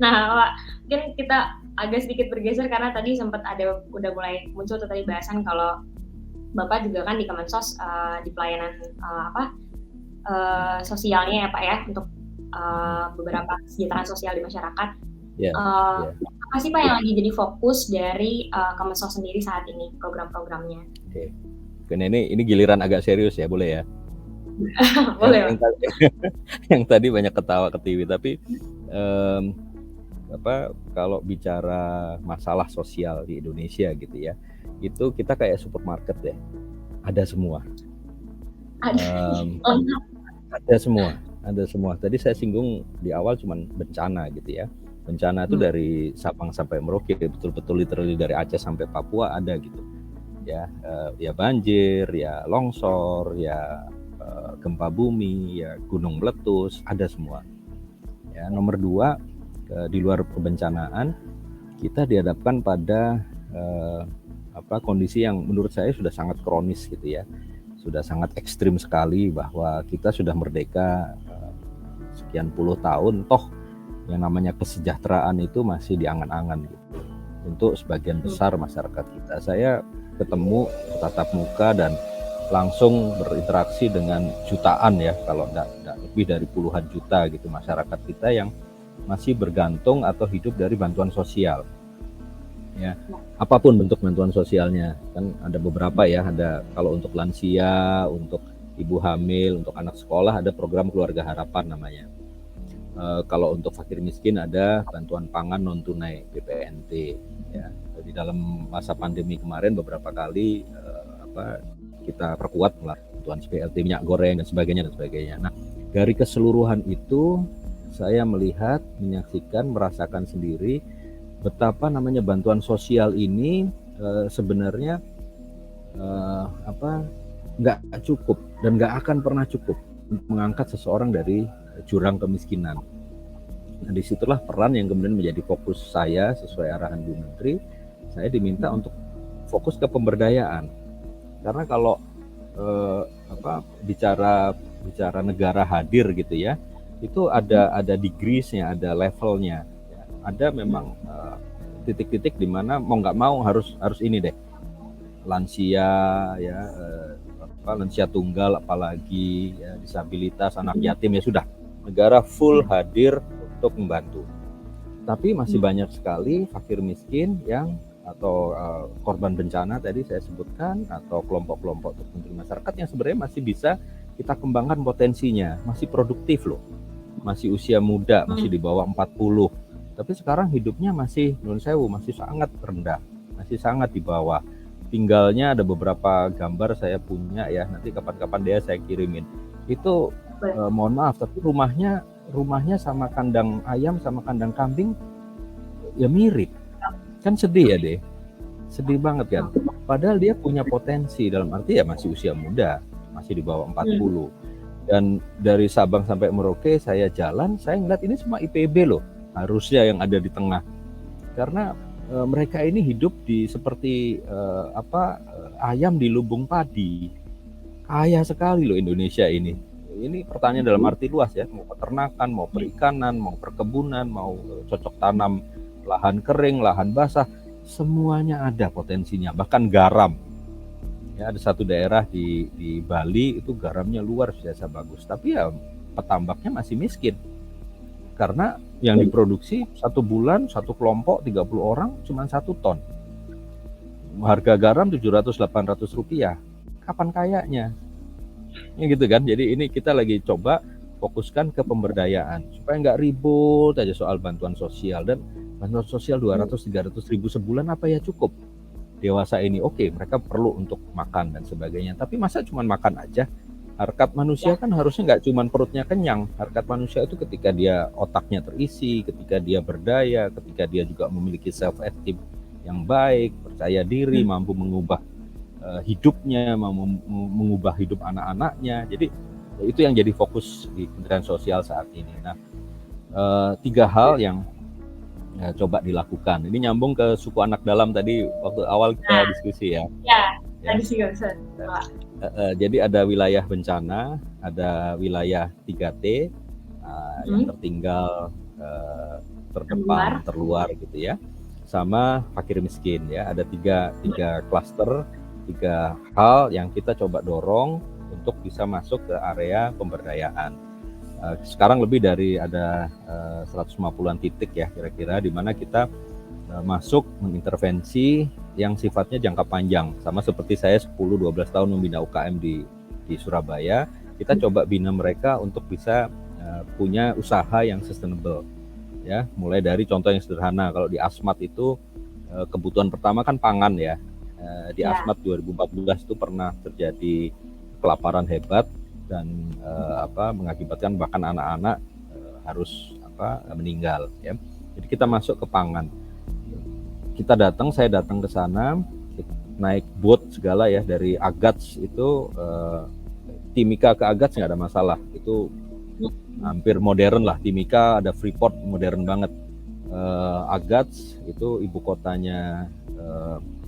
Nah, Pak, mungkin kita agak sedikit bergeser karena tadi sempat udah mulai muncul tuh tadi bahasan kalau Bapak juga kan di Kemensos di pelayanan sosialnya ya Pak ya untuk beberapa kesejahteraan sosial di masyarakat. Apa sih Pak yang lagi jadi fokus dari Kemensos sendiri saat ini program-programnya? Ini giliran agak serius ya, boleh ya? Boleh. Yang tadi banyak ketawa ketiwi, tapi kalau bicara masalah sosial di Indonesia gitu ya, itu kita kayak supermarket ya, ada semua. Ada semua. Tadi saya singgung di awal cuman bencana gitu ya. Bencana itu dari Sabang sampai Merauke, betul-betul literally dari Aceh sampai Papua ada gitu. Ya banjir, ya longsor, ya gempa bumi, ya gunung meletus, ada semua. Ya, nomor 2, di luar kebencanaan kita dihadapkan pada kondisi yang menurut saya sudah sangat kronis gitu ya, sudah sangat ekstrim sekali, bahwa kita sudah merdeka sekian puluh tahun, toh yang namanya kesejahteraan itu masih diangan-angan gitu untuk sebagian besar masyarakat kita. Saya ketemu tatap muka dan langsung berinteraksi dengan jutaan ya, kalau tidak lebih dari puluhan juta gitu masyarakat kita yang masih bergantung atau hidup dari bantuan sosial. Ya, apapun bentuk bantuan sosialnya, kan ada beberapa ya, ada kalau untuk lansia, untuk ibu hamil, untuk anak sekolah ada program Keluarga Harapan namanya. Kalau untuk fakir miskin ada bantuan pangan non tunai BPNT. Ya, di dalam masa pandemi kemarin beberapa kali kita perkuat bantuan BLT minyak goreng dan sebagainya. Nah, dari keseluruhan itu saya melihat, menyaksikan, merasakan sendiri betapa namanya bantuan sosial ini sebenarnya nggak cukup dan nggak akan pernah cukup untuk mengangkat seseorang dari jurang kemiskinan. Nah, disitulah peran yang kemudian menjadi fokus saya sesuai arahan Bu Menteri. Saya diminta untuk fokus ke pemberdayaan, karena kalau bicara negara hadir gitu ya, itu ada degrees-nya, ada levelnya. Ada memang titik-titik di mana mau nggak mau harus ini deh, lansia ya, lansia tunggal, apalagi ya, disabilitas, anak yatim, ya sudah, negara full hadir untuk membantu. Tapi masih banyak sekali fakir miskin yang atau korban bencana tadi saya sebutkan, atau kelompok-kelompok tertentu di masyarakat yang sebenarnya masih bisa kita kembangkan potensinya, masih produktif loh, masih usia muda, masih di bawah 40, tapi sekarang hidupnya masih masih sangat rendah, masih sangat di bawah. Tinggalnya ada beberapa gambar saya punya ya, nanti kapan-kapan dia saya kirimin. Itu mohon maaf, tapi rumahnya sama kandang ayam sama kandang kambing ya mirip. Kan sedih ya deh, sedih banget kan. Padahal dia punya potensi, dalam arti ya masih usia muda, masih di bawah 40. Dan dari Sabang sampai Merauke saya jalan, saya ngeliat ini semua IPB loh, harusnya yang ada di tengah. Karena mereka ini hidup di seperti ayam di lumbung padi. Kaya sekali loh Indonesia ini. Ini pertanyaan dalam arti luas ya, mau peternakan, mau perikanan, mau perkebunan, mau cocok tanam, lahan kering, lahan basah, semuanya ada potensinya. Bahkan garam. Ya, ada satu daerah di Bali itu garamnya luar biasa bagus, tapi ya petambaknya masih miskin. Karena yang diproduksi satu bulan, satu kelompok 30 orang cuma 1 ton. Harga garam 700-800 rupiah. Kapan kayaknya? Ya gitu kan. Jadi ini kita lagi coba fokuskan ke pemberdayaan supaya nggak ribut aja soal bantuan sosial. Dan bantuan sosial 200-300 ribu sebulan apa ya cukup? Dewasa ini oke, mereka perlu untuk makan dan sebagainya. Tapi masa cuma makan aja? Harkat manusia kan harusnya nggak cuma perutnya kenyang. Harkat manusia itu ketika dia otaknya terisi, ketika dia berdaya, ketika dia juga memiliki self-esteem yang baik, percaya diri, mampu mengubah hidupnya, mampu mengubah hidup anak-anaknya. Jadi itu yang jadi fokus di Kementerian Sosial saat ini. Nah, 3 hal yang coba dilakukan. Ini nyambung ke suku anak dalam tadi waktu awal kita diskusi ya. Jadi ada wilayah bencana, ada wilayah 3T yang tertinggal terdepan, terluar gitu ya, sama fakir miskin ya. Ada tiga klaster, 3 hal yang kita coba dorong untuk bisa masuk ke area pemberdayaan. Sekarang lebih dari ada 150-an titik ya kira-kira, di mana kita masuk mengintervensi yang sifatnya jangka panjang. Sama seperti saya 10-12 tahun membina UKM di Surabaya, kita coba bina mereka untuk bisa punya usaha yang sustainable ya. Mulai dari contoh yang sederhana, kalau di Asmat itu kebutuhan pertama kan pangan ya. Di Asmat 2014 itu pernah terjadi kelaparan hebat dan mengakibatkan bahkan anak-anak harus meninggal ya. Jadi kita masuk ke pangan. Saya datang ke sana naik boat segala ya, dari Agats itu Timika ke Agats nggak ada masalah, itu hampir modern lah. Timika ada Freeport, modern banget. Agats itu ibu kotanya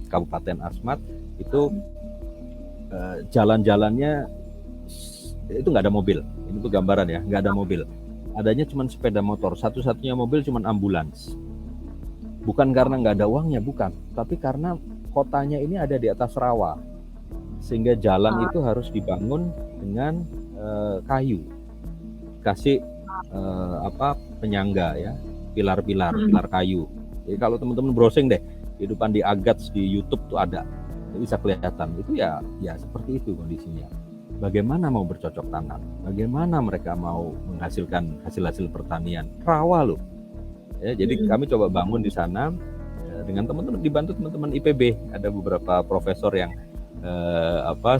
Kabupaten Asmat, itu jalan-jalannya itu nggak ada mobil. Ini tuh gambaran ya, nggak ada mobil. Adanya cuma sepeda motor, satu-satunya mobil cuma ambulans. Bukan karena nggak ada uangnya, bukan, tapi karena kotanya ini ada di atas rawa, sehingga jalan itu harus dibangun dengan kayu, kasih penyangga ya, pilar kayu. Jadi kalau teman-teman browsing deh kehidupan di Agats di YouTube tuh ada, bisa kelihatan itu ya seperti itu kondisinya. Bagaimana mau bercocok tanam, bagaimana mereka mau menghasilkan hasil saya rawa loh ya. Jadi kami coba bangun di sana dengan teman-teman, dibantu teman-teman IPB. Ada beberapa profesor yang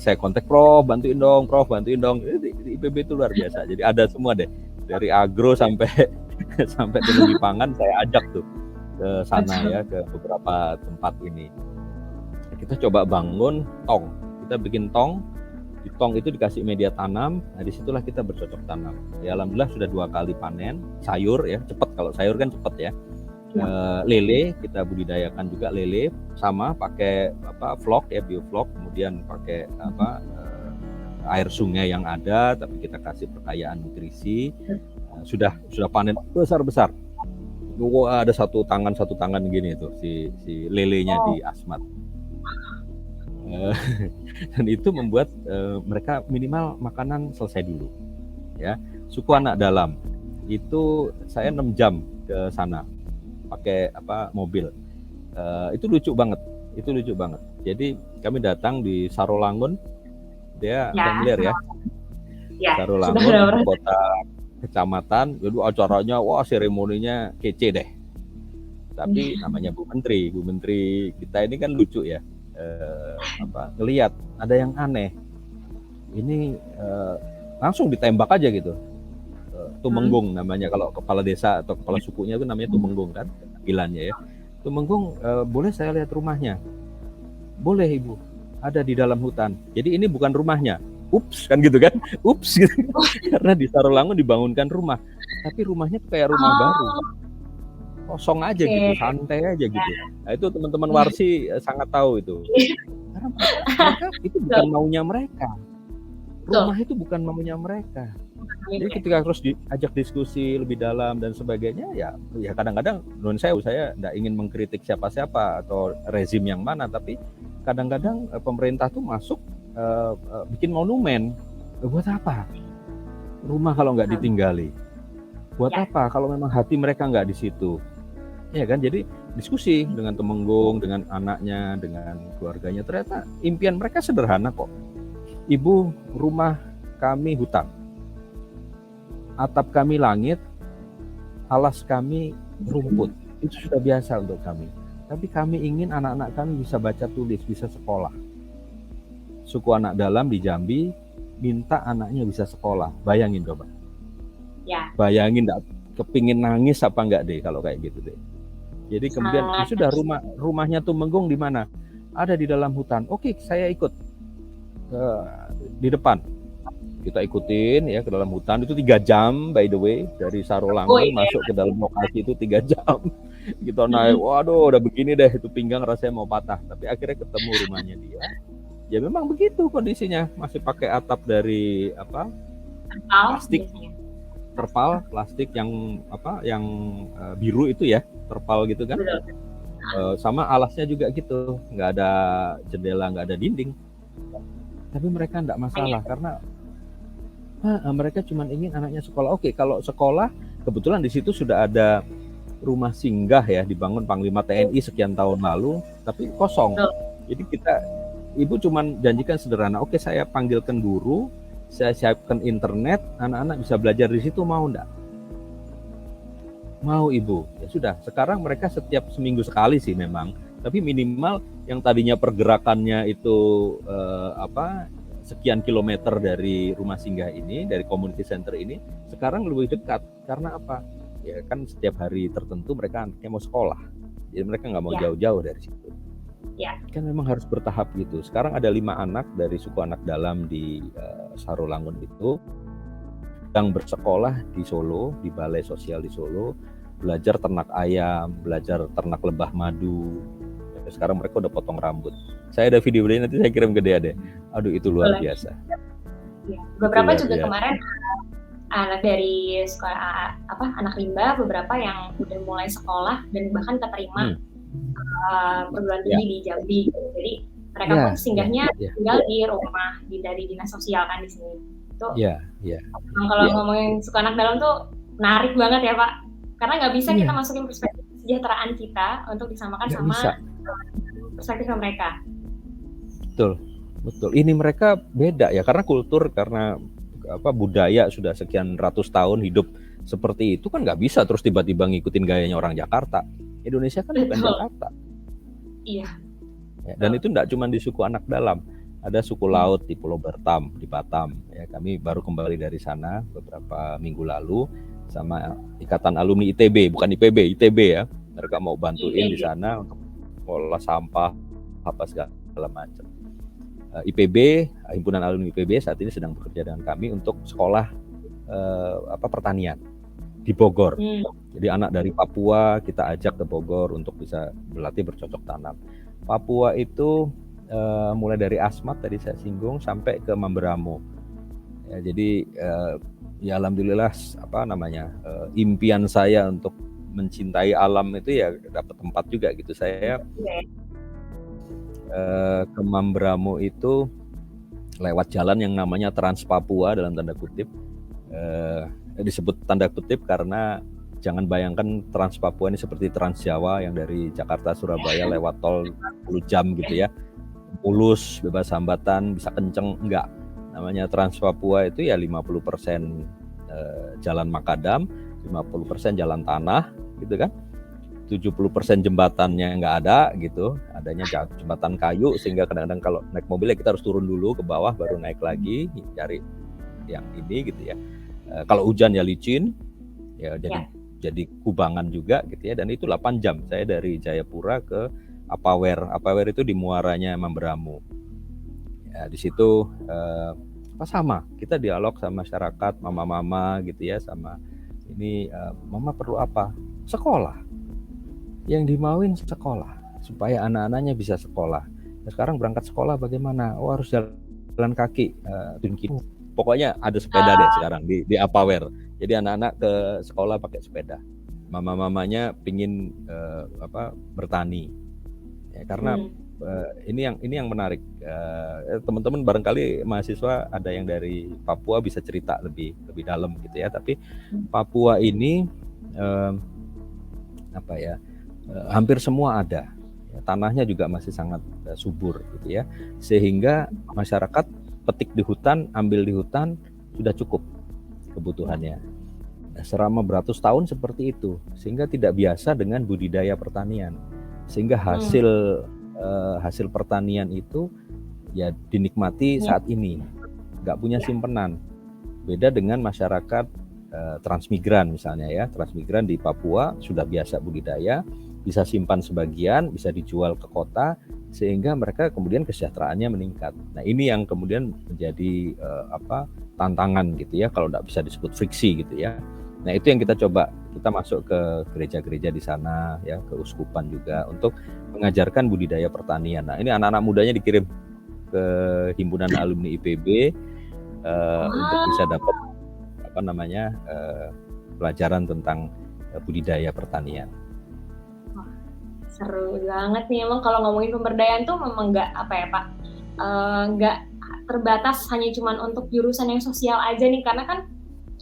saya kontak, Prof bantuin dong. Di IPB itu luar biasa. Jadi ada semua deh, dari agro sampai teknologi pangan saya ajak tuh ke sana ya, ke beberapa tempat ini. Kita coba bangun tong, kita bikin tong. Di tong itu dikasih media tanam. Nah disitulah kita bercocok tanam. Ya alhamdulillah sudah 2 kali panen sayur ya, cepat. Kalau sayur kan cepat ya. Lele kita budidayakan juga, lele sama pakai vlog ya, biovlog, kemudian pakai air sungai yang ada, tapi kita kasih perkayaan nutrisi. Sudah panen besar. Ada satu tangan gini itu si lelenya di Asmat. Dan itu membuat mereka minimal makanan selesai dulu ya. Suku anak dalam itu saya 6 jam ke sana pakai mobil. Itu lucu banget. Jadi kami datang di Sarolangun, dia familiar ya. Sarolangun kota kecamatan. Jadi acaranya seremoninya kece deh. Tapi namanya Bu Menteri kita ini kan lucu ya. Ngelihat ada yang aneh, ini langsung ditembak aja gitu. Tumenggung namanya, kalau kepala desa atau kepala sukunya itu namanya Tumenggung kan panggilannya ya. Tumenggung, boleh saya lihat rumahnya? Boleh Ibu, ada di dalam hutan. Jadi ini bukan rumahnya. Ups kan gitu kan, ups gitu. Karena di Sarolangun dibangunkan rumah, tapi rumahnya tuh kayak rumah baru, kosong aja gitu, santai aja gitu. Nah itu teman-teman Warsi sangat tahu itu. Karena mereka itu bukan maunya mereka. Rumah itu bukan maunya mereka. Jadi ketika terus diajak diskusi lebih dalam dan sebagainya, ya kadang-kadang non saya tidak ingin mengkritik siapa-siapa atau rezim yang mana, tapi kadang-kadang pemerintah tuh masuk bikin monumen. Buat apa? Rumah kalau nggak ditinggali. Buat apa kalau memang hati mereka nggak di situ? Ya kan, jadi diskusi dengan Tumenggung, dengan anaknya, dengan keluarganya. Ternyata impian mereka sederhana kok. Ibu, rumah kami hutan, atap kami langit, alas kami rumput. Itu sudah biasa untuk kami. Tapi kami ingin anak-anak kami bisa baca tulis, bisa sekolah. Suku anak dalam di Jambi minta anaknya bisa sekolah. Bayangin coba. Ya. Bayangin, kepingin nangis apa enggak deh kalau kayak gitu deh. Jadi kemudian sudah rumahnya Tumenggung di mana? Ada di dalam hutan. Oke, saya ikut di depan. Kita ikutin ya ke dalam hutan, itu 3 jam by the way, dari Sarolangun masuk ke dalam lokasi itu 3 jam. Kita naik, waduh udah begini deh, itu pinggang rasanya mau patah. Tapi akhirnya ketemu rumahnya dia. Ya memang begitu kondisinya, masih pakai atap dari plastik. terpal plastik yang biru itu ya, terpal gitu kan. Sama alasnya juga gitu, nggak ada jendela, nggak ada dinding. Tapi mereka nggak masalah karena mereka cuma ingin anaknya sekolah. Oke, kalau sekolah kebetulan di situ sudah ada rumah singgah ya, dibangun Panglima TNI sekian tahun lalu, tapi kosong. Jadi ibu cuma janjikan sederhana, oke saya panggilkan guru, saya siapkan internet, anak-anak bisa belajar di situ, mau enggak? Mau ibu, ya sudah. Sekarang mereka setiap seminggu sekali sih memang, tapi minimal yang tadinya pergerakannya itu sekian kilometer dari rumah singgah ini, dari community center ini, sekarang lebih dekat. Karena apa? Ya kan setiap hari tertentu mereka anaknya mau sekolah, jadi mereka nggak mau jauh-jauh dari situ. Kan memang harus bertahap gitu. Sekarang ada 5 anak dari suku anak dalam di Sarolangun itu yang bersekolah di Solo, di Balai Sosial di Solo, belajar ternak ayam, belajar ternak lebah madu. Sekarang mereka udah potong rambut. Saya ada video-videonya, nanti saya kirim ke dia deh. Aduh, itu luar biasa. Beberapa juga kemarin anak dari sekolah anak rimba, beberapa yang udah mulai sekolah dan bahkan keterima perguruan tinggi di Jambi. Jadi mereka pun singgahnya tinggal di rumah dari dinas sosial kan di sini. Itu kalau ngomongin suku anak dalam tuh menarik banget ya Pak, karena nggak bisa kita masukin perspektif kesejahteraan kita untuk disamakan gak sama perspektif mereka. Betul. Ini mereka beda ya, karena kultur, karena budaya sudah sekian ratus tahun hidup seperti itu kan, nggak bisa terus tiba-tiba ngikutin gayanya orang Jakarta. Indonesia kan bukan Jakarta. Iya. Ya, dan itu nggak cuma di suku anak dalam, ada suku laut di Pulau Bertam, di Batam. Ya, kami baru kembali dari sana beberapa minggu lalu sama Ikatan Alumni ITB, bukan IPB, ITB ya. Mereka mau bantuin di sana untuk olah sampah apa segala macam. IPB, Himpunan Alumni IPB saat ini sedang bekerja dengan kami untuk sekolah pertanian di Bogor. Jadi anak dari Papua kita ajak ke Bogor untuk bisa berlatih bercocok tanam. Papua itu mulai dari Asmat tadi saya singgung sampai ke Mamberamo. Ya, jadi ya alhamdulillah impian saya untuk mencintai alam itu ya dapat tempat juga gitu. Saya ke Mamberamo itu lewat jalan yang namanya Trans Papua dalam tanda kutip. Disebut tanda kutip karena jangan bayangkan Trans Papua ini seperti Trans Jawa yang dari Jakarta Surabaya lewat tol 10 jam gitu ya, mulus, bebas hambatan, bisa kenceng. Enggak, namanya Trans Papua itu ya 50% jalan makadam, 50% jalan tanah gitu kan, 70% jembatannya nggak ada gitu, adanya jembatan kayu, sehingga kadang-kadang kalau naik mobilnya kita harus turun dulu ke bawah baru naik lagi cari yang ini gitu ya. Kalau hujan ya licin ya, jadi kubangan juga gitu ya. Dan itu 8 jam saya dari Jayapura ke Apawer. Apawer itu di muaranya Mamberamo ya. Di situ sama kita dialog sama masyarakat, mama-mama gitu ya, sama ini mama perlu apa? Sekolah. Yang dimauin sekolah, supaya anak-anaknya bisa sekolah. Nah, sekarang berangkat sekolah bagaimana? Oh, harus jalan kaki. Pokoknya ada sepeda deh sekarang di Apawer. Jadi anak-anak ke sekolah pakai sepeda. Mama-mamanya pingin bertani. Ya, karena ini yang menarik. Teman-teman barangkali mahasiswa ada yang dari Papua bisa cerita lebih dalam gitu ya. Tapi Papua ini hampir semua ada. Tanahnya juga masih sangat subur gitu ya. Sehingga masyarakat petik di hutan, ambil di hutan sudah cukup kebutuhannya. Selama beratus tahun seperti itu, sehingga tidak biasa dengan budidaya pertanian. Sehingga hasil pertanian itu ya dinikmati saat ini, nggak punya simpenan. Beda dengan masyarakat transmigran misalnya ya, transmigran di Papua sudah biasa budidaya, bisa simpan sebagian, bisa dijual ke kota, sehingga mereka kemudian kesejahteraannya meningkat. Nah ini yang kemudian menjadi tantangan gitu ya, kalau tidak bisa disebut friksi gitu ya. Nah itu yang kita coba, kita masuk ke gereja-gereja di sana ya, ke uskupan juga untuk mengajarkan budidaya pertanian. Nah ini anak-anak mudanya dikirim ke Himpunan Alumni IPB untuk bisa dapat pelajaran tentang budidaya pertanian. Wah, seru banget nih. Emang kalau ngomongin pemberdayaan tuh memang nggak apa ya Pak, nggak terbatas hanya cuman untuk jurusan yang sosial aja nih, karena kan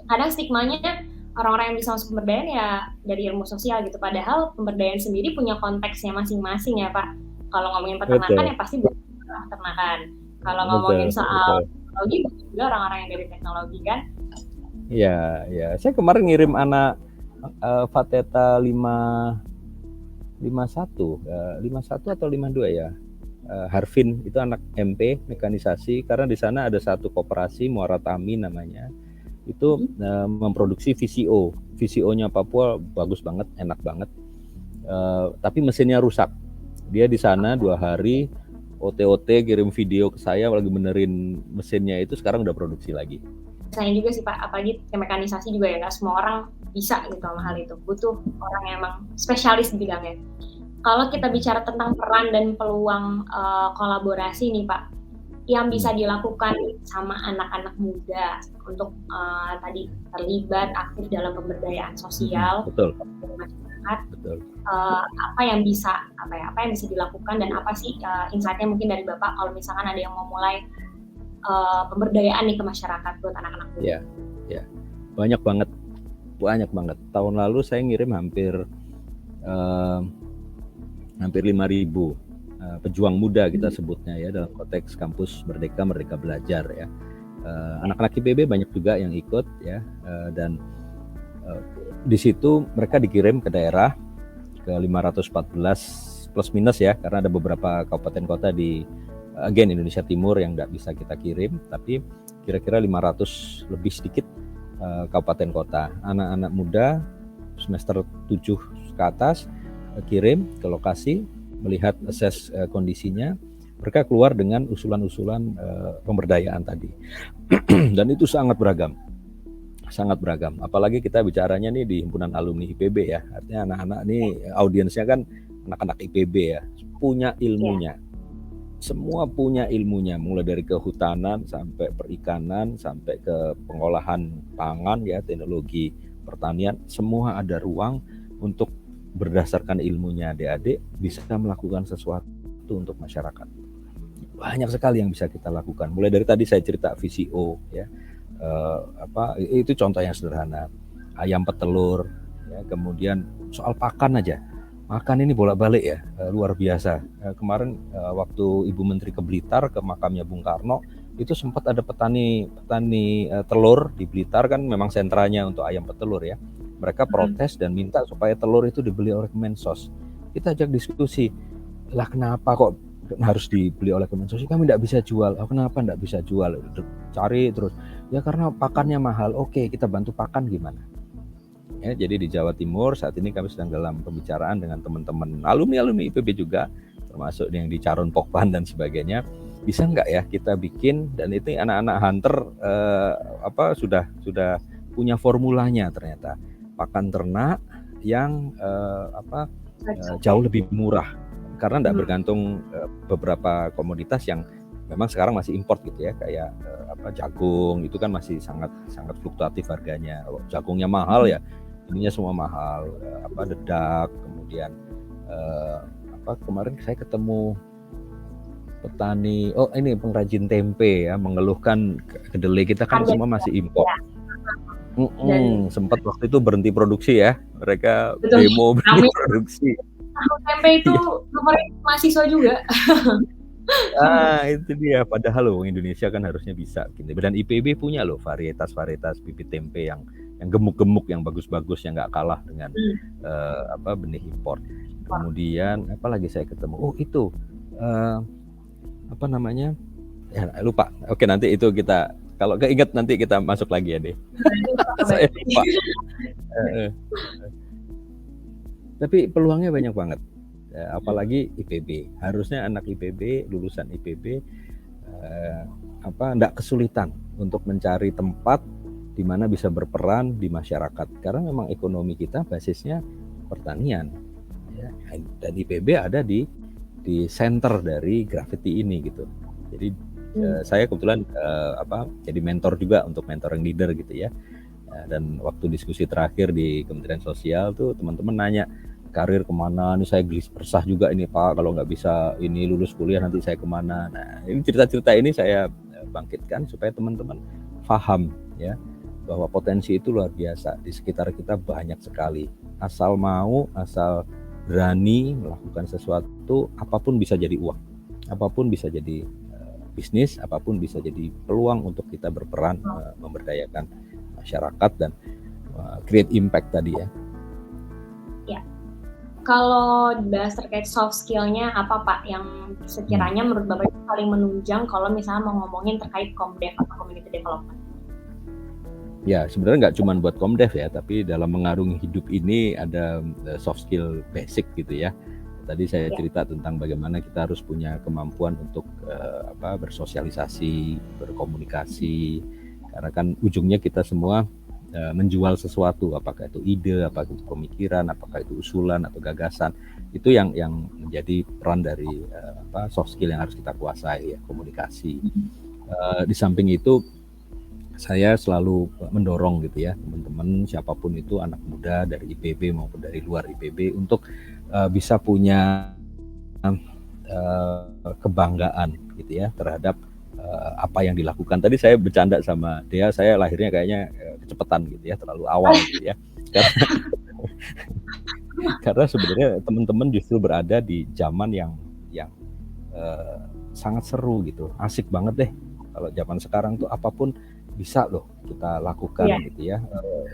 kadang stigmanya orang-orang yang bisa masuk pemberdayaan ya dari ilmu sosial gitu, padahal pemberdayaan sendiri punya konteksnya masing-masing ya Pak. Kalau ngomongin peternakan ya pasti peternakan. Kalau ngomongin soal teknologi juga orang-orang yang dari teknologi kan. Iya, ya. Saya kemarin ngirim anak Fateta 51 atau 52 ya. Harvin itu anak MP mekanisasi, karena di sana ada satu koperasi Muara Tami namanya. Itu memproduksi VCO. VCO-nya Papua bagus banget, enak banget. Tapi mesinnya rusak. Dia di sana 2 hari OT kirim video ke saya lagi benerin mesinnya, itu sekarang udah produksi lagi. Sayang juga sih Pak, apalagi mekanisasi juga ya, nggak semua orang bisa gitu sama hal itu. Butuh orang yang emang spesialis di bidangnya. Kalau kita bicara tentang peran dan peluang kolaborasi nih Pak, yang bisa dilakukan sama anak-anak muda untuk tadi terlibat aktif dalam pemberdayaan sosial, betul. Masyarakat, betul. Apa yang bisa dilakukan, dan apa sih insight-nya mungkin dari Bapak kalau misalkan ada yang mau mulai pemberdayaan nih ke masyarakat buat anak-anak muda? Ya, banyak banget. Tahun lalu saya ngirim hampir 5.000 pejuang muda kita sebutnya ya, dalam konteks kampus Merdeka Belajar ya. Anak-anak IPB banyak juga yang ikut ya, dan di situ mereka dikirim ke daerah ke 514 plus minus ya, karena ada beberapa kabupaten kota di Indonesia Timur yang tidak bisa kita kirim, tapi kira-kira 500 lebih sedikit kabupaten kota. Anak-anak muda semester 7 ke atas kirim ke lokasi, melihat assess kondisinya, mereka keluar dengan usulan-usulan pemberdayaan tadi. Dan itu sangat beragam. Apalagi kita bicaranya nih di himpunan alumni IPB ya, artinya anak-anak nih audiensnya kan anak-anak IPB ya, punya ilmunya. Semua punya ilmunya, mulai dari kehutanan sampai perikanan sampai ke pengolahan pangan ya, teknologi pertanian, semua ada ruang untuk berdasarkan ilmunya adik-adik bisa melakukan sesuatu untuk masyarakat. Banyak sekali yang bisa kita lakukan. Mulai dari tadi saya cerita VCO ya, itu contoh yang sederhana. Ayam petelur, ya, kemudian soal pakan aja. Makan ini bolak-balik ya, luar biasa. Kemarin waktu Ibu Menteri ke Blitar, ke makamnya Bung Karno, itu sempat ada petani telur di Blitar, kan memang sentranya untuk ayam petelur ya. Mereka protes dan minta supaya telur itu dibeli oleh Kemensos. Kita ajak diskusi, lah kenapa kok harus dibeli oleh Kemensos? Kami tidak bisa jual. Oh, kenapa tidak bisa jual? Cari terus. Ya karena pakannya mahal. Oke, kita bantu pakan gimana? Ya, jadi di Jawa Timur saat ini kami sedang dalam pembicaraan dengan teman-teman alumni IPB juga, termasuk yang di Caron Pokpan dan sebagainya. Bisa nggak ya kita bikin, dan itu anak-anak hunter sudah punya formulanya ternyata. Pakan ternak yang jauh lebih murah, karena tidak bergantung beberapa komoditas yang memang sekarang masih import gitu ya, kayak jagung itu kan masih sangat fluktuatif harganya. Jagungnya mahal ya, ininya semua mahal, dedak, kemudian kemarin saya ketemu petani, pengrajin tempe ya, mengeluhkan kedelai kita kan semua masih import. Sempat waktu itu berhenti produksi ya, mereka demo berhenti produksi. Tempe itu favorit mahasiswa juga. Itu dia. Padahal loh Indonesia kan harusnya bisa gitu. Dan IPB punya loh varietas bibit tempe yang gemuk-gemuk, yang bagus-bagus, yang nggak kalah dengan benih impor. Kemudian apa lagi saya ketemu? Itu Ya, lupa. Oke, nanti itu kita, kalau keinget nanti kita masuk lagi ya deh. Saya lupa. Tapi peluangnya banyak banget. Apalagi IPB. Harusnya anak IPB, lulusan IPB enggak kesulitan untuk mencari tempat di mana bisa berperan di masyarakat. Karena memang ekonomi kita basisnya pertanian. Ya. Dan IPB ada di center dari Gravity ini gitu. Jadi saya kebetulan jadi mentor juga untuk mentoring leader gitu ya. Nah, dan waktu diskusi terakhir di Kementerian Sosial tuh teman-teman nanya karir kemana, ini saya gelis persah juga ini Pak, kalau nggak bisa ini lulus kuliah nanti saya kemana. Nah ini cerita-cerita ini saya bangkitkan supaya teman-teman paham ya bahwa potensi itu luar biasa, di sekitar kita banyak sekali. Asal mau, asal berani melakukan sesuatu, apapun bisa jadi uang, apapun bisa jadi bisnis, apapun bisa jadi peluang untuk kita berperan memberdayakan masyarakat dan create impact tadi ya. Ya. Kalau dibahas terkait soft skill-nya apa Pak yang sekiranya menurut Bapak itu paling menunjang kalau misalnya mau ngomongin terkait Komdev atau community development? Ya sebenarnya nggak cuma buat Komdev ya, tapi dalam mengarungi hidup ini ada soft skill basic gitu ya. Tadi saya cerita tentang bagaimana kita harus punya kemampuan untuk bersosialisasi, berkomunikasi, karena kan ujungnya kita semua menjual sesuatu, apakah itu ide, apakah itu pemikiran, apakah itu usulan atau gagasan, itu yang menjadi peran dari soft skill yang harus kita kuasai ya, komunikasi. Di samping itu saya selalu mendorong gitu ya teman-teman siapapun itu, anak muda dari IPB maupun dari luar IPB, untuk bisa punya kebanggaan gitu ya terhadap apa yang dilakukan. Tadi saya bercanda sama Dea, saya lahirnya kayaknya kecepatan gitu ya, terlalu awal gitu ya. Karena sebenarnya teman-teman justru berada di zaman yang sangat seru gitu, asik banget deh. Kalau zaman sekarang tuh apapun bisa loh kita lakukan gitu ya.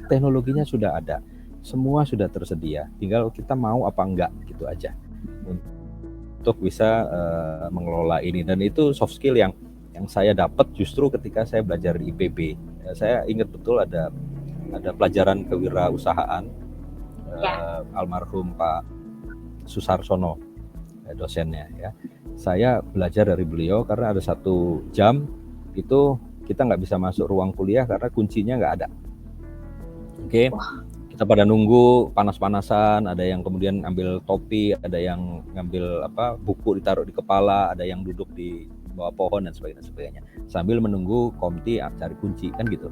Teknologinya sudah ada, semua sudah tersedia, tinggal kita mau apa enggak gitu aja untuk bisa mengelola ini. Dan itu soft skill yang saya dapat justru ketika saya belajar di IPB. Saya ingat betul ada pelajaran kewirausahaan almarhum Pak Susarsono dosennya ya. Saya belajar dari beliau karena ada 1 jam itu kita nggak bisa masuk ruang kuliah karena kuncinya nggak ada. Oke. Kita pada nunggu panas-panasan, ada yang kemudian ambil topi, ada yang ngambil buku ditaruh di kepala, ada yang duduk di bawah pohon dan sebagainya, sambil menunggu komti cari kunci kan gitu.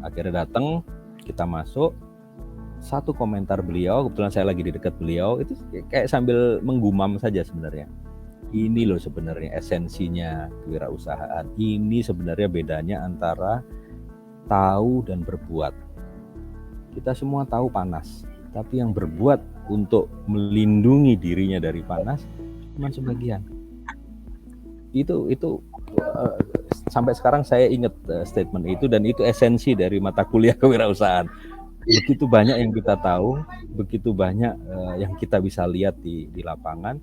Akhirnya datang, kita masuk, 1 komentar beliau, kebetulan saya lagi di dekat beliau, itu kayak sambil menggumam saja sebenarnya. Ini loh sebenarnya esensinya kewirausahaan. Ini sebenarnya bedanya antara tahu dan berbuat. Kita semua tahu panas, tapi yang berbuat untuk melindungi dirinya dari panas cuma sebagian. Itu sampai sekarang saya ingat statement itu, dan itu esensi dari mata kuliah kewirausahaan. Begitu banyak yang kita tahu, begitu banyak yang kita bisa lihat di lapangan.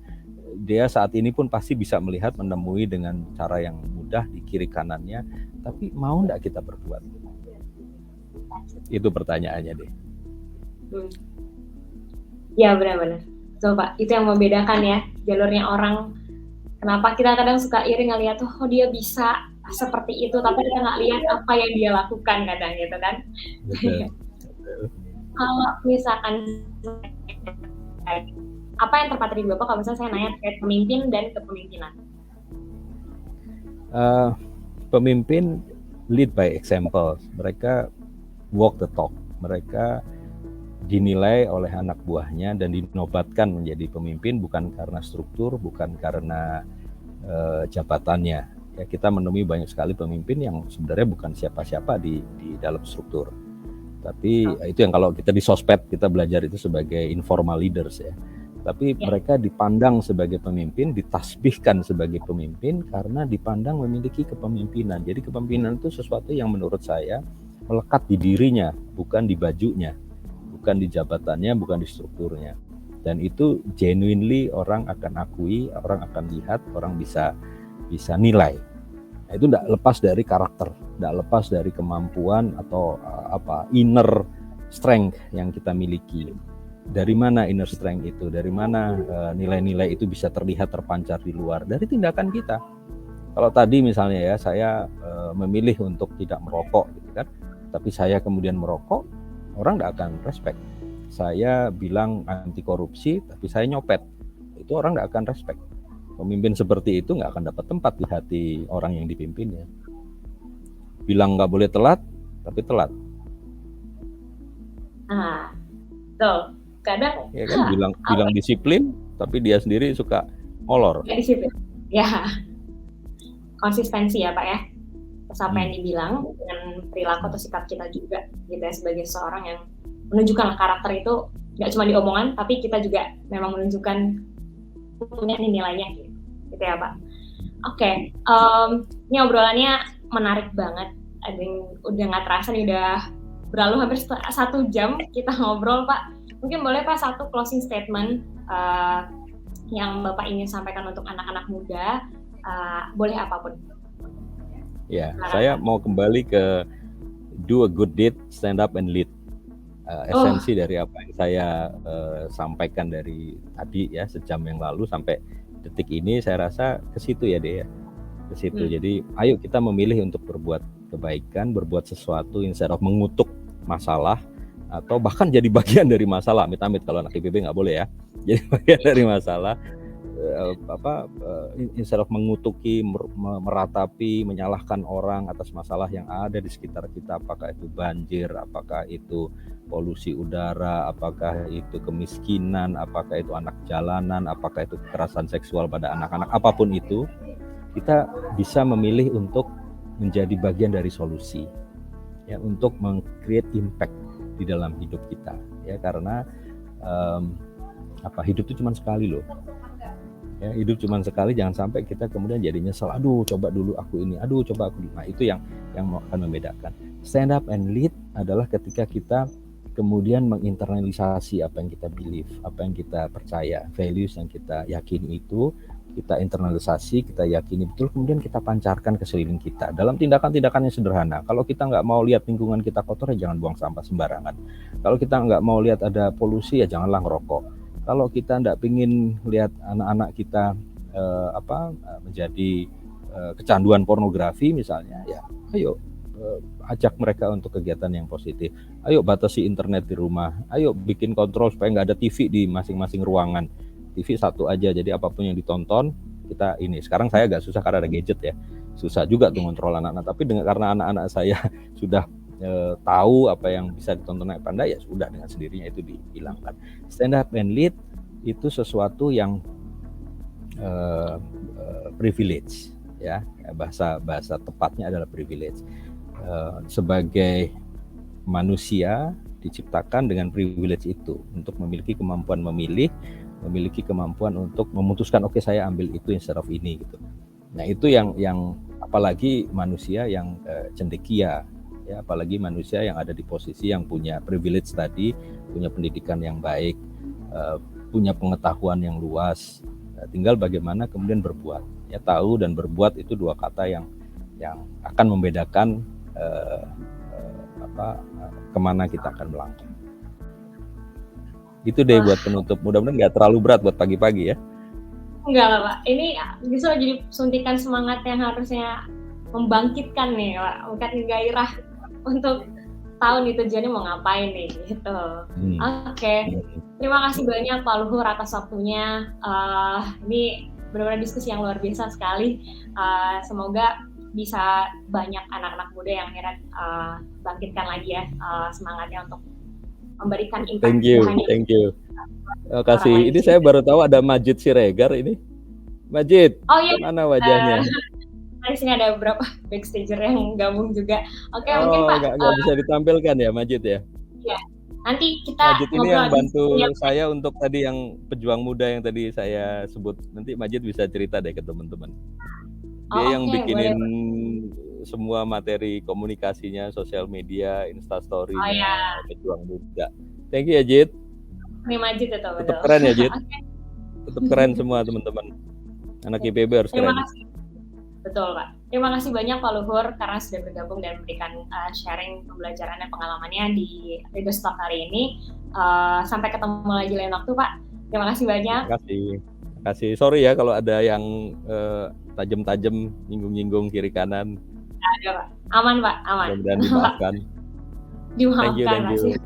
Dia saat ini pun pasti bisa melihat, menemui dengan cara yang mudah di kiri kanannya, tapi mau enggak kita berbuat? Itu pertanyaannya deh. Ya benar-benar. Coba itu yang membedakan ya jalurnya orang. Kenapa kita kadang suka iri ngeliat tuh, oh dia bisa seperti itu, tapi kita nggak lihat apa yang dia lakukan kadang gitu kan. Betul. Kalau misalkan apa yang terpatri di Bapak kalau misalnya saya nanya terkait pemimpin dan kepemimpinan? Pemimpin lead by example. Mereka walk the talk. Mereka dinilai oleh anak buahnya dan dinobatkan menjadi pemimpin bukan karena struktur, bukan karena jabatannya. Ya, kita menemui banyak sekali pemimpin yang sebenarnya bukan siapa-siapa di dalam struktur. Tapi itu yang kalau kita di sosmed kita belajar itu sebagai informal leaders ya. Tapi mereka dipandang sebagai pemimpin, ditasbihkan sebagai pemimpin karena dipandang memiliki kepemimpinan. Jadi kepemimpinan itu sesuatu yang menurut saya melekat di dirinya, bukan di bajunya, bukan di jabatannya, bukan di strukturnya. Dan itu genuinely orang akan akui, orang akan lihat, orang bisa nilai. Nah, itu tidak lepas dari karakter, tidak lepas dari kemampuan atau inner strength yang kita miliki. Dari mana inner strength itu? Dari mana nilai-nilai itu bisa terlihat terpancar di luar? Dari tindakan kita. Kalau tadi misalnya ya, saya memilih untuk tidak merokok, gitu kan? Tapi saya kemudian merokok, orang nggak akan respect. Saya bilang anti korupsi, tapi saya nyopet, itu orang nggak akan respect. Pemimpin seperti itu nggak akan dapat tempat di hati orang yang dipimpinnya. Bilang nggak boleh telat, tapi telat. Nah, tuh kadang Ya kan bilang disiplin, tapi dia sendiri suka molor. nggak disiplin. Ya, konsistensi ya Pak ya. Terus apa yang dibilang dengan perilaku atau sikap kita juga gitu ya, sebagai seorang yang menunjukkan karakter itu nggak cuma di omongan, tapi kita juga memang menunjukkan punya nilainya gitu ya Pak. Oke, ini obrolannya menarik banget. Ada yang udah nggak terasa nih, udah berlalu hampir 1 jam kita ngobrol Pak. Mungkin boleh Pak satu closing statement yang Bapak ingin sampaikan untuk anak-anak muda, boleh apapun. Ya, saya mau kembali ke do a good deed, stand up and lead. Esensi dari apa yang saya sampaikan dari tadi ya, sejam yang lalu sampai detik ini, saya rasa ke situ ya Dea, ke situ. Jadi ayo kita memilih untuk berbuat kebaikan, berbuat sesuatu instead of mengutuk masalah atau bahkan jadi bagian dari masalah. Amit-amit kalau anak IPB nggak boleh ya, jadi bagian dari masalah. Instead of mengutuki, meratapi, menyalahkan orang atas masalah yang ada di sekitar kita, apakah itu banjir, apakah itu polusi udara, apakah itu kemiskinan, apakah itu anak jalanan, apakah itu kekerasan seksual pada anak-anak, apapun itu, kita bisa memilih untuk menjadi bagian dari solusi, ya, untuk meng-create impact di dalam hidup kita, ya, karena hidup itu cuma sekali loh. Ya, hidup cuma sekali, jangan sampai kita kemudian jadi nyesel, aduh coba dulu aku ini, aduh coba aku. Nah, itu yang akan membedakan. Stand up and lead adalah ketika kita kemudian menginternalisasi apa yang kita believe, apa yang kita percaya, values yang kita yakini itu, kita internalisasi, kita yakini betul, kemudian kita pancarkan ke sekeliling kita dalam tindakan-tindakan yang sederhana. Kalau kita nggak mau lihat lingkungan kita kotor, ya jangan buang sampah sembarangan. Kalau kita nggak mau lihat ada polusi, ya janganlah ngerokok. Kalau kita tidak ingin lihat anak-anak kita menjadi kecanduan pornografi misalnya, ya ayo ajak mereka untuk kegiatan yang positif. Ayo batasi internet di rumah. Ayo bikin kontrol supaya nggak ada TV di masing-masing ruangan. TV satu aja, jadi apapun yang ditonton kita ini. Sekarang saya agak susah karena ada gadget ya. Susah juga tuh ngontrol anak-anak. Tapi karena anak-anak saya sudah tahu apa yang bisa ditonton anak pandai, ya sudah dengan sendirinya itu dihilangkan. Stand up and lead itu sesuatu yang privilege, ya, bahasa tepatnya adalah privilege. Sebagai manusia diciptakan dengan privilege itu untuk memiliki kemampuan memilih, memiliki kemampuan untuk memutuskan, oke, saya ambil itu instead of ini gitu. Nah, itu yang apalagi manusia yang cendekia, ya, apalagi manusia yang ada di posisi yang punya privilege tadi, punya pendidikan yang baik, punya pengetahuan yang luas, tinggal bagaimana kemudian berbuat. Ya, tahu dan berbuat itu dua kata yang akan membedakan kemana kita akan melangkah. Itu deh buat penutup. Mudah-mudahan nggak terlalu berat buat pagi-pagi ya. Enggak lah Pak, ini bisa jadi suntikan semangat yang harusnya membangkitkan nih Pak, membangkitkan gairah untuk tahu nih tujuannya mau ngapain nih gitu. Oke. Terima kasih banyak Pak Luhur atas waktunya. Ini benar-benar diskusi yang luar biasa sekali. Semoga bisa banyak anak-anak muda yang akhirnya bangkitkan lagi ya semangatnya untuk memberikan impact. Thank you. Terima kasih. Ini saya baru tahu ada Majid Siregar ini. Majid, mana wajahnya? Di sini ada beberapa backstager yang gabung juga. Oke, mungkin Pak. Nggak bisa ditampilkan ya Majid ya? Iya. Nanti kita Majid ini yang bantu saya untuk tadi yang pejuang muda yang tadi saya sebut. Nanti Majid bisa cerita deh ke teman-teman. Dia yang bikinin semua materi komunikasinya, sosial media, Instastory-nya pejuang muda. Thank you ya Jid. Ini Majid itu betul. Tetap keren ya Jid. Tetap keren semua teman-teman. Anak IPB harus keren. Terima kasih. Betul Pak. Terima kasih banyak Pak Luhur karena sudah bergabung dan memberikan sharing pembelajaran dan pengalamannya di Leaders Talk hari ini. Sampai ketemu lagi lain waktu Pak. Terima kasih banyak. Terima kasih. Sorry ya kalau ada yang tajam-tajam, nyinggung-nyinggung kiri kanan. Ada Pak. Aman Pak, aman. Mudah-mudahan dimaafkan. Dimaafkan. Thank you.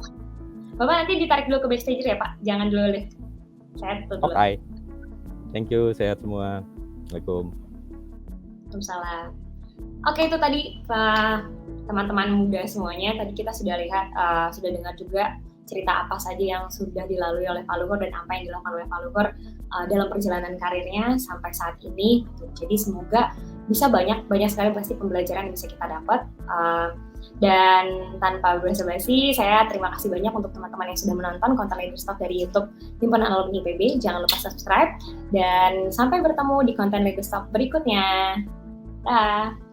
Bapak nanti ditarik dulu ke backstage ya Pak. Jangan dulu deh. Sehat dulu. Oke. Thank you, sehat semua. Assalamualaikum. Waalaikumsalam. Oke, itu tadi teman-teman muda semuanya. Tadi kita sudah lihat, sudah dengar juga cerita apa saja yang sudah dilalui oleh Pak Luhur dan apa yang dilakukan oleh Pak Luhur dalam perjalanan karirnya sampai saat ini. Gitu. Jadi semoga bisa banyak sekali pasti pembelajaran yang bisa kita dapat. Dan tanpa basa-basi, saya terima kasih banyak untuk teman-teman yang sudah menonton konten Leaders Talk dari YouTube Himpunan Alumni IPB. Jangan lupa subscribe dan sampai bertemu di konten Leaders Talk berikutnya. Dah.